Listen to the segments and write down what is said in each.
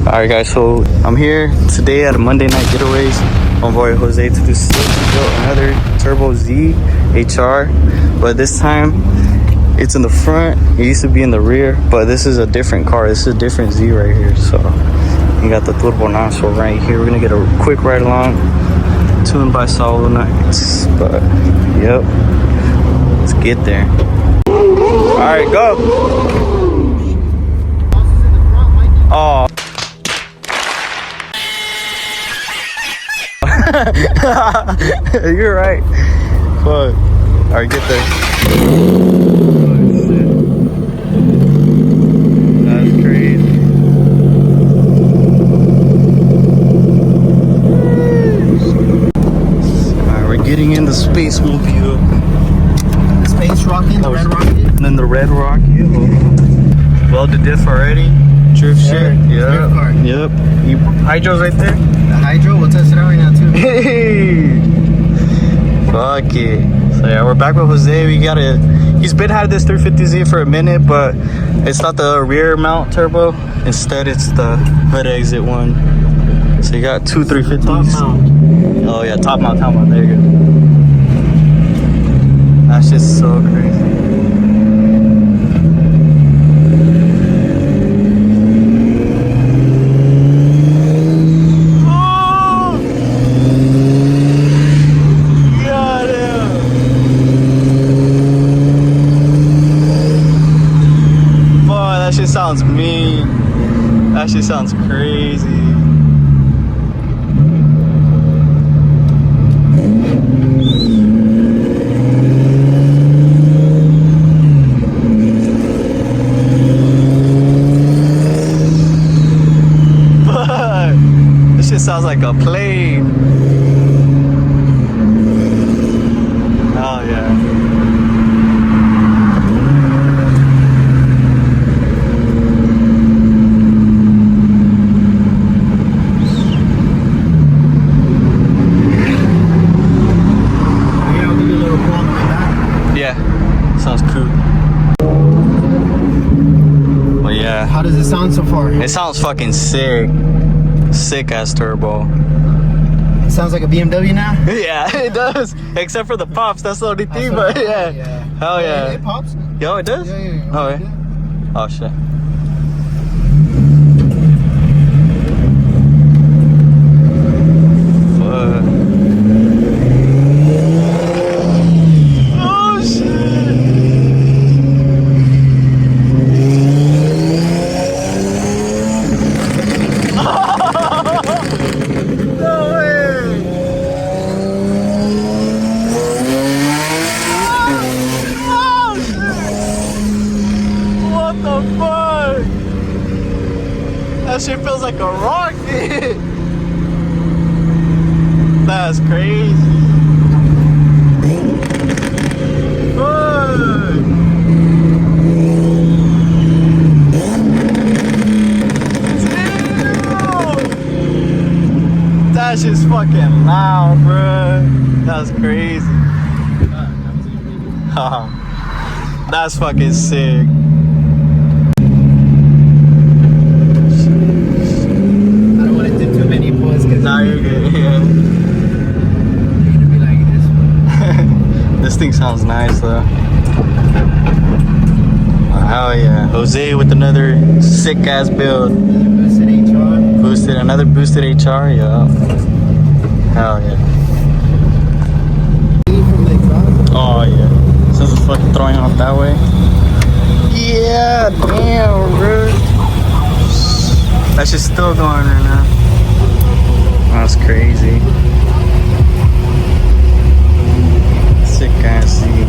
Alright guys, so I'm here today at a Monday night getaways. My boy Jose to do built another Turbo Z HR, but this time it's in the front. It used to be in the rear, but this is a different car. This is a different Z right here. So you got the Turbo Naso right here. We're gonna get a quick ride along, tuned by Solo Nights. But yep, let's get there. Alright, go. Oh. You're right. Fuck. Alright, get there. Oh, shit. That's crazy. Alright, we're getting in the Space Mobile. Space Rocket, the Red Rocket. And then the Red Rocket. Welded diff already. Drift shit. Drift car. Yep. Hydro's right there. The hydro, we'll test it out right now too. Hey! Fuck it. So yeah, we're back with Jose. He's been had this 350Z for a minute, but it's not the rear mount turbo. Instead, it's the hood exit one. So you got two 350s. Top mount. Oh yeah, top mount. There you go. That's just so crazy. Sounds mean. That shit sounds crazy. But this shit sounds like a plane. Oh yeah. Sounds cool. Well, yeah. How does it sound so far? It sounds fucking sick. Sick ass turbo. It sounds like a BMW now? Yeah, it does. Except for the pops. That's the only thing, but yeah. Hell yeah. It pops? Yo, it does? Yeah. Oh, yeah. Oh, shit. That shit feels like a rocket. That's crazy. Fuck. That shit's fucking loud, bro. That's crazy. That's fucking sick. Nah, you're good, yeah. Be like this. This thing sounds nice though. Hell yeah. Jose with another sick ass build. Another boosted HR, yeah. Hell yeah. Oh yeah. Since it's fucking throwing off that way. Yeah, damn, bro. That shit's still going right now. That's crazy. Sick ass seat.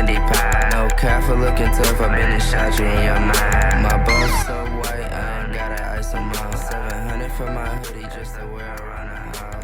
candy pie. No cap for looking tough, I've been and shot you in your mind. My boss so white, I ain't gotta ice 'em out. 700 for my hoodie just to wear around the house.